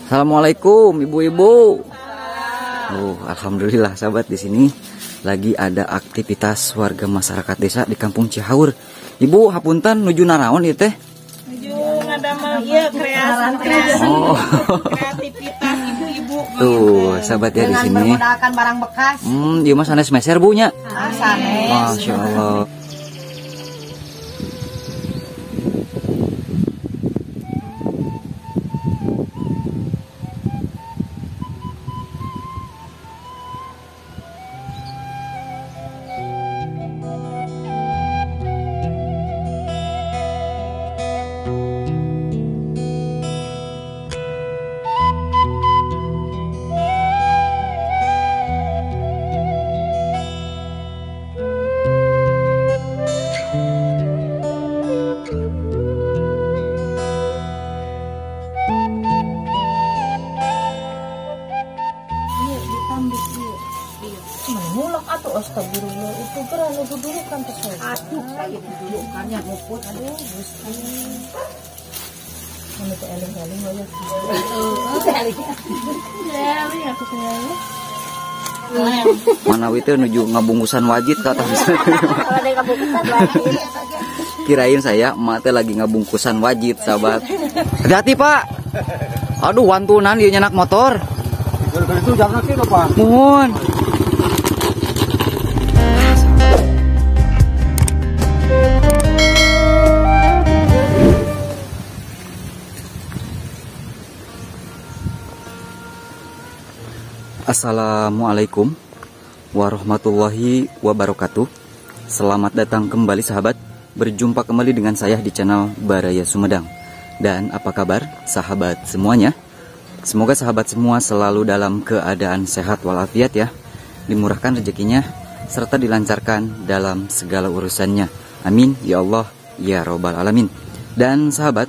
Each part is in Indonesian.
Assalamualaikum ibu-ibu. Alhamdulillah sahabat, di sini lagi ada aktivitas warga masyarakat desa di Kampung Cihaur. Ibu hapunten nuju naraon ieu teh? Nuju ngadamel ieu kreasi. Kreativitas ibu-ibu. Tuh, sahabat ya di sini. Menggunakan barang bekas. Ieu mah sanes meser Bu nya. Sanes. Masya Allah. Mulak atuh astagfirullah itu geran nu dulu kan teh. Aduh, kayak dulu kan ya nguput. Aduh, Gusti. Anu teh eling-eling we ya. Eling aku teh. Manawi teh nuju ngabungkusan wajit ka atas. Kalau ada ngabungkusan wajib. Kirain saya emak teh lagi ngabungkusan wajit, sahabat. Hati-hati, Pak. Aduh, wantunan ieu nyenak motor. Itu jangan kira, Pak. Mohon. Assalamualaikum warahmatullahi wabarakatuh. Selamat datang kembali sahabat. Berjumpa kembali dengan saya di channel Baraya Sumedang. Dan apa kabar sahabat semuanya? Semoga sahabat semua selalu dalam keadaan sehat walafiat ya. Dimurahkan rezekinya serta dilancarkan dalam segala urusannya. Amin ya Allah ya Robbal Alamin. Dan sahabat,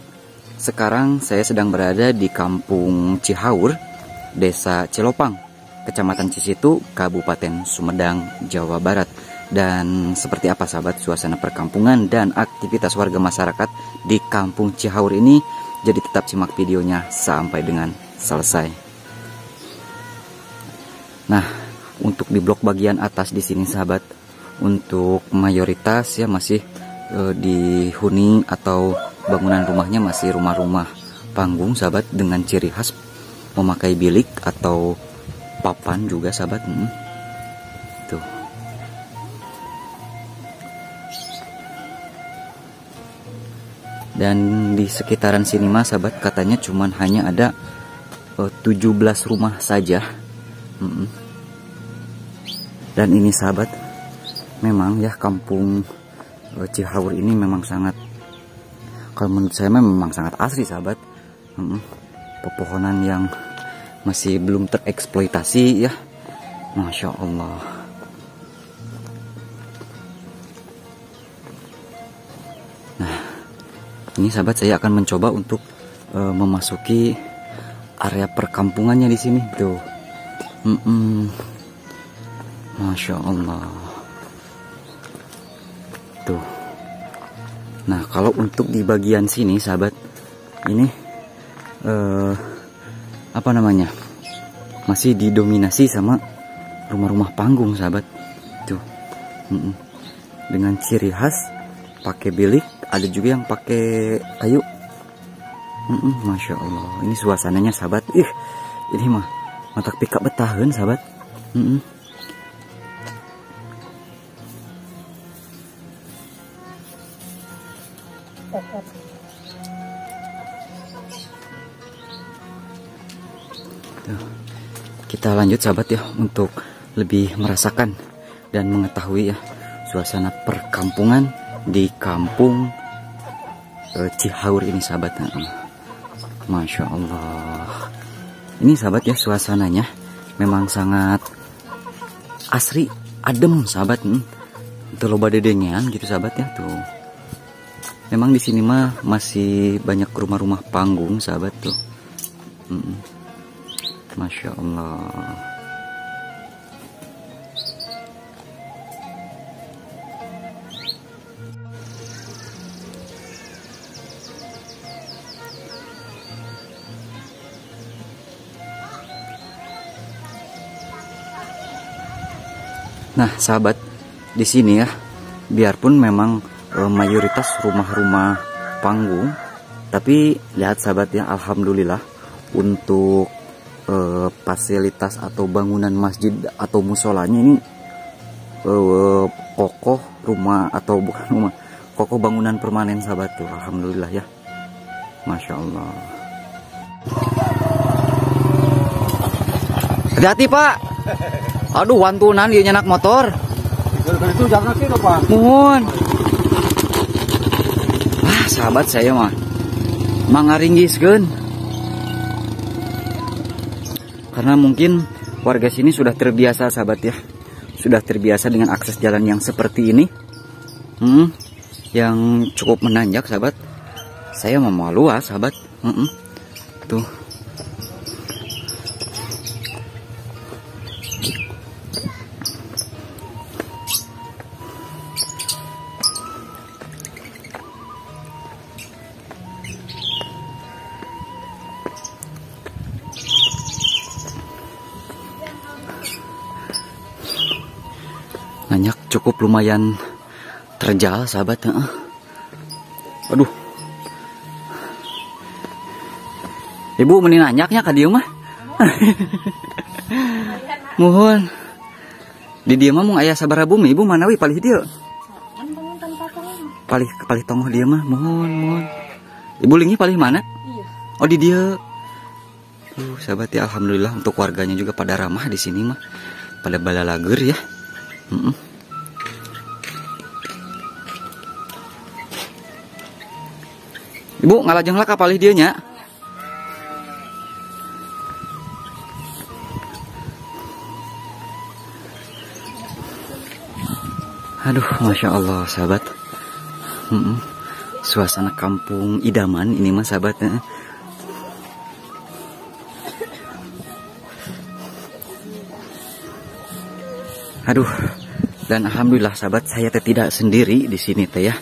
sekarang saya sedang berada di Kampung Cihaur, Desa Cilopang, Kecamatan Cisitu, Kabupaten Sumedang, Jawa Barat. Dan seperti apa sahabat suasana perkampungan dan aktivitas warga masyarakat di Kampung Cihaur ini? Jadi tetap simak videonya sampai dengan selesai. Nah, untuk di blok bagian atas di sini sahabat, untuk mayoritas ya masih dihuni atau bangunan rumahnya masih rumah-rumah panggung sahabat, dengan ciri khas memakai bilik atau papan juga sahabat. Tuh. Dan di sekitaran sini mah sahabat katanya cuman hanya ada 17 rumah saja. Dan ini sahabat, memang ya Kampung Cihaur ini memang sangat, kalau menurut saya memang sangat asri sahabat. Pepohonan yang masih belum tereksploitasi ya. Masya Allah. Nah, ini sahabat saya akan mencoba untuk memasuki area perkampungannya di sini tuh. Masya Allah. Tuh. Nah, kalau untuk di bagian sini sahabat, ini apa namanya, masih didominasi sama rumah-rumah panggung sahabat. Tuh. Dengan ciri khas pakai bilik, ada juga yang pakai kayu. Masya Allah, ini suasananya sahabat. Ini mah mata pika betahan sahabat. Tuh. Kita lanjut sahabat ya, untuk lebih merasakan dan mengetahui ya suasana perkampungan di Kampung Cihaur ini sahabat. Masya Allah. Ini sahabat ya, suasananya memang sangat asri, adem sahabat. Itu loba dedengean gitu sahabat ya tuh. Memang di sini mah masih banyak rumah-rumah panggung sahabat tuh. Masya Allah. Nah, sahabat, di sini ya, biarpun memang mayoritas rumah-rumah panggung, tapi lihat sahabat ya, alhamdulillah untuk fasilitas atau bangunan masjid atau musolanya ini kokoh rumah atau bukan rumah, kokoh bangunan permanen sahabat tuh, alhamdulillah ya, masya Allah. Hati-hati Pak, aduh wantunan dia nyenak motor. Gara-gara itu jalan kaki Pak. Mohon. Wah sahabat saya mah mangaringgiskeun. Karena mungkin warga sini sudah terbiasa sahabat ya, sudah terbiasa dengan akses jalan yang seperti ini, yang cukup menanjak sahabat. Saya mau malu sahabat, tuh. Nanyak cukup lumayan terjal sahabat. Aduh, ibu meni nanyaknya ka dieu mah. Mohon di dieu mah mung aya sabaraha bumi ibu manawi palih dieu. Palih tongoh dieu mah, mohon. Ibu lingi palih mana? Iya. Oh di dieu. Sahabat ya, alhamdulillah untuk warganya juga pada ramah di sini mah. Pada balalager ya. Ibu ngalajeng lah kapalih dia nya. Aduh, masya Allah sahabat. Suasana kampung idaman ini mah sahabat. Aduh, dan alhamdulillah sahabat, saya tidak sendiri di sini teh ya.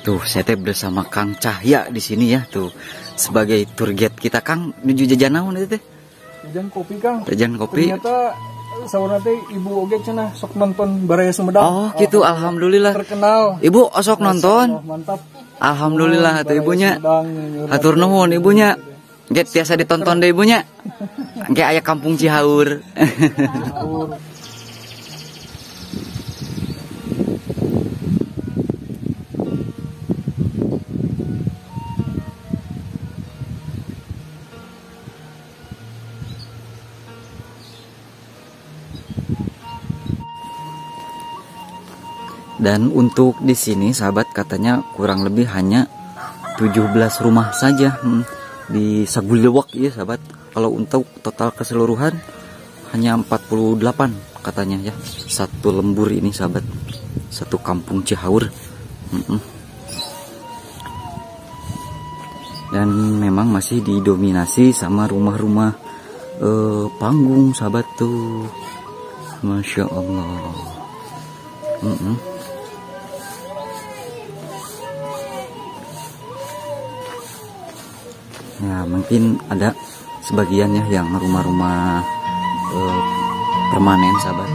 Tuh, saya teh bersama Kang Cahya di sini ya, tuh sebagai tour guide kita. Kang, menuju jajan naon teh? Jajan kopi Kang. Jajan kopi. Ternyata saudara teh ibu oge cenah sok nonton Baraya Sumedang. Oh, gitu, alhamdulillah. Terkenal. Ibu osok nonton. Mantap. Alhamdulillah tuh ibunya. Hatur nuhun ibunya. Get biasa ditonton deh ibunya. Kayak aya kampung Cihaur. Dan untuk di sini sahabat katanya kurang lebih hanya 17 rumah saja di Sagulewak ya sahabat. Kalau untuk total keseluruhan hanya 48 katanya ya. Satu lembur ini sahabat, satu kampung Cihaur. Dan memang masih didominasi sama rumah-rumah panggung sahabat tuh, masya Allah. Ya mungkin ada sebagian ya yang rumah-rumah permanen sahabat.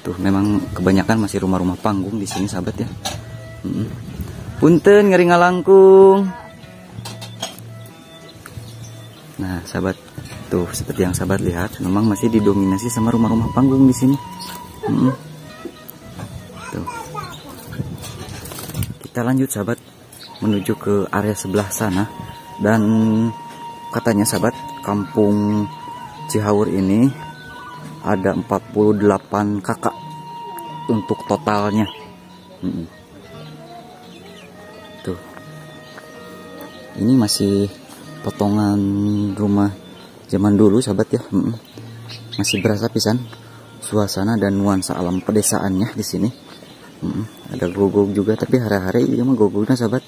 Tuh memang kebanyakan masih rumah-rumah panggung di sini sahabat ya. Punten ngeri ngalangkung. Nah sahabat, tuh seperti yang sahabat lihat, memang masih didominasi sama rumah-rumah panggung di sini. Tuh. kita lanjut sahabat menuju ke area sebelah sana. Dan katanya sahabat, kampung Cihaur ini ada 48 kakak untuk totalnya. Tuh, ini masih potongan rumah zaman dulu sahabat ya. Masih berasa pisan suasana dan nuansa alam pedesaannya di sini. Ada gogog juga, tapi hari-hari ini mah gogognya sahabat.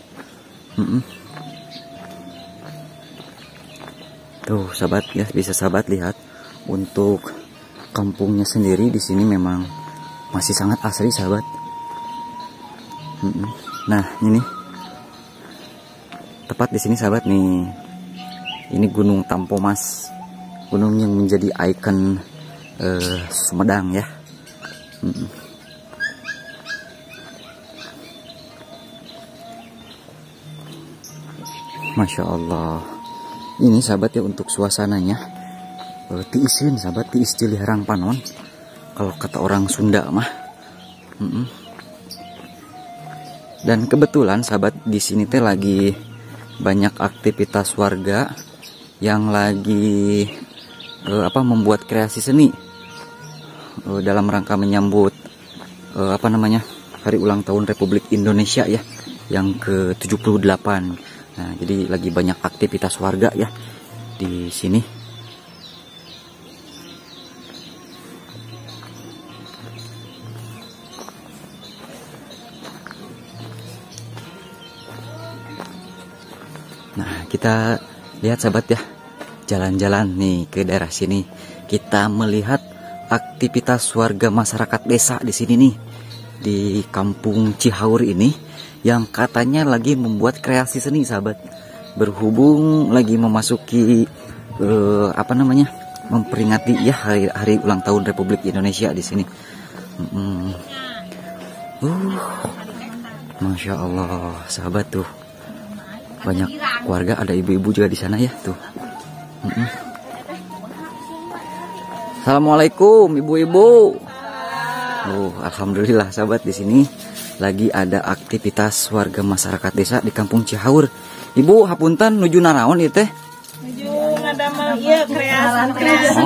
Tuh sahabat ya, bisa sahabat lihat untuk kampungnya sendiri di sini memang masih sangat asri sahabat. Nah ini tepat di sini sahabat nih, ini Gunung Tampomas, gunung yang menjadi ikon Sumedang ya. Masya Allah, ini sahabat ya untuk suasananya tiisin sahabat, tiis Ciliharang panon kalau kata orang Sunda mah. Dan kebetulan sahabat di sini teh lagi banyak aktivitas warga yang lagi membuat kreasi seni dalam rangka menyambut hari ulang tahun Republik Indonesia ya yang ke-78. Nah, jadi lagi banyak aktivitas warga ya di sini. Nah, kita lihat sahabat ya, jalan-jalan nih ke daerah sini. Kita melihat aktivitas warga masyarakat desa di sini nih, di kampung Cihaur ini, yang katanya lagi membuat kreasi seni sahabat. Berhubung lagi memasuki memperingati ya hari ulang tahun Republik Indonesia di sini. Masya Allah sahabat tuh, banyak keluarga, ada ibu-ibu juga di sana ya tuh. Assalamualaikum ibu-ibu. Alhamdulillah sahabat, di sini lagi ada aktivitas warga masyarakat desa di kampung Cihaur. Ibu hapunten nuju naraon ieu teh? Nuju ngadamel ieu kreasi.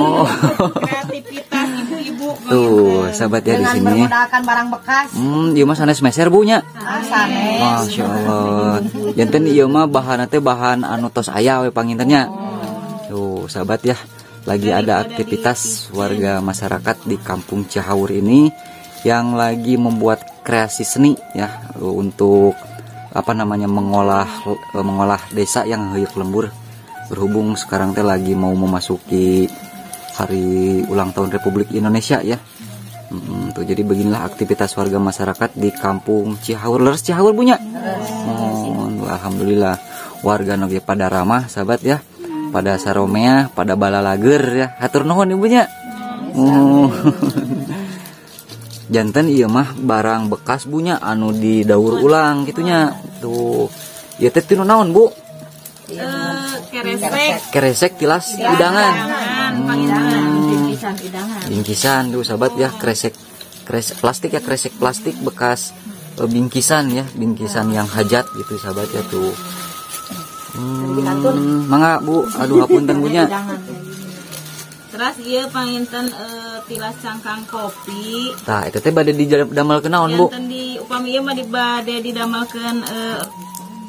Kreativitas ibu-ibu. Tuh, sahabat ya di sini. Menggunakan barang bekas. Ieu mah sanes meser Bu nya. Sanes. Masya Allah. Janten ieu mah bahan teh bahan anu tos aya we pangintennya. Tuh, sahabat ya. Lagi ada aktivitas warga masyarakat di kampung Cihaur ini yang lagi membuat kreasi seni ya untuk mengolah desa yang heuyeuk lembur. Berhubung sekarang teh lagi mau memasuki hari ulang tahun Republik Indonesia ya. Tuh, jadi beginilah aktivitas warga masyarakat di kampung Cihaur. Leres Cihaur punya. Alhamdulillah warga noge pada ramah sahabat ya. Pada saromea, pada balalager ya. Hatur nuhun ibunya. Janten iya mah barang bekas bunya anu didaur ulang gitunya. Tuh. Ya teh tinu naon, Bu? Keresek tilas hidangan. Bingkisan tuh sahabat ya, kresek plastik ya, kresek plastik bekas bingkisan ya, bingkisan yang hajat gitu sahabat ya tuh. Mangga Bu, aduh hapunten bunya. Terus ieu panginten tilas cangkang kopi. Tah eta teh bade didamelkeun naon Bu? Panginten di upami ieu mah bade didamelkeun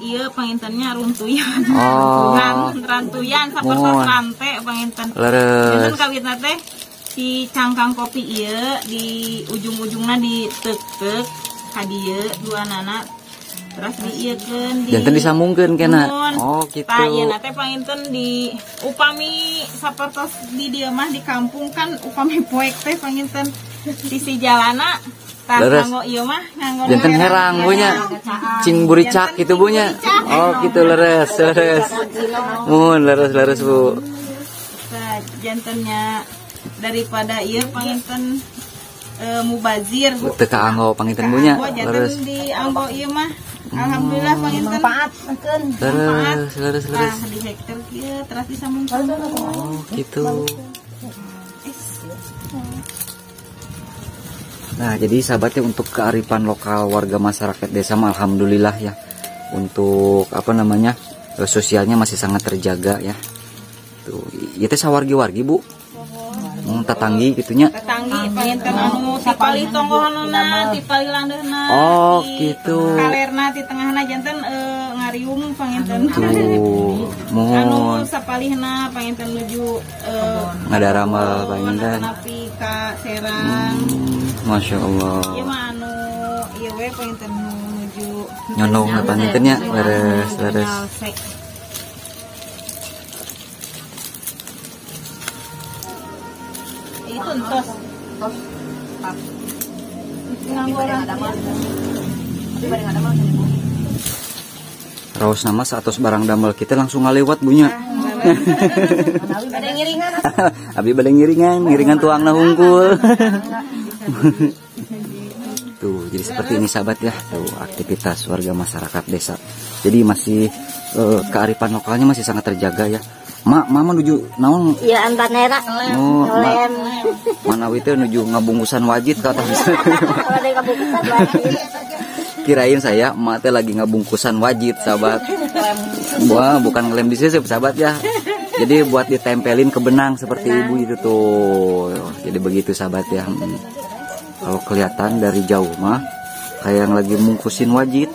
ieu pangintennya runtuyan. Rantuyan sapertos rante panginten. Leres. Kawitna teh si cangkang kopi ieu di ujung-ujungna diteuk-teuk ka dieu duanana. Terus diiekeun di janten disambungkeun kena. Oh gitu. Tah ieu teh panginten di upami sapertos di dieu mah di kampung kan upami poek teh panginten sisi jalana. Tah nganggo ieu mah nganggo janten herang bunya. Cing buricak gitu bunya. Oh gitu, leres. Leres Bu. Tah jantennya daripada ieu panginten mubazir. Teu kaanggo panginten bunya. Leres. Di anggo ieu mah alhamdulillah panginten manfaatkeun. Leres. Tah di hektar kieu terus disambungkeun. Oh gitu. Nah, jadi sahabatnya untuk kearifan lokal warga masyarakat desa mah alhamdulillah ya. Untuk apa namanya? Sosialnya masih sangat terjaga ya. Tuh, ieu teh sawargi-wargi, Bu. Tetanggi gitunya. Tetanggi panginten anu tipali tonggohanna, tipali landeurna. Oh, gitu. Kalerna di tengahna janten ngariung panginten. Tuh, Anu sapalihna panginten nuju ngadarama panginten. Napi ka Serang. Masya Allah. Ieu mah anu ieu we panginten nuju Nyono panginten nya leres. Itu entos. Raos nama saatos barang damel kita langsung ngalewat bunya. Abi bade ngiringan tuangna hungkul. Tuh, jadi seperti ini sahabat ya, tuh aktivitas warga masyarakat desa. Jadi masih kearifan lokalnya masih sangat terjaga ya. Mama nuju naon? Iya, antanera. Oh, Manawi teh nuju ngabungkusan wajit ka atas. Kalau ada ngabungkusan wajit. Kirain saya emak teh lagi ngabungkusan wajit, sahabat. Wah, bukan ngelem di sisip, sahabat ya. Jadi buat ditempelin ke benang seperti ibu itu tuh. Jadi begitu sahabat ya. Kalau kelihatan dari jauh mah kayak yang lagi mungkusin wajit.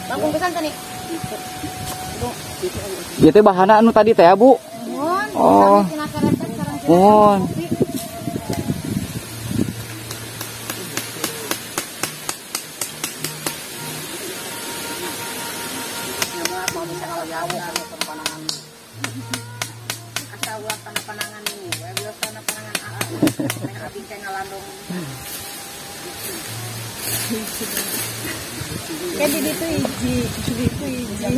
Langkung pisan teh nih. Ieu teh bahana anu tadi teh, Bu. Oh. Oh. Jadi itu iji.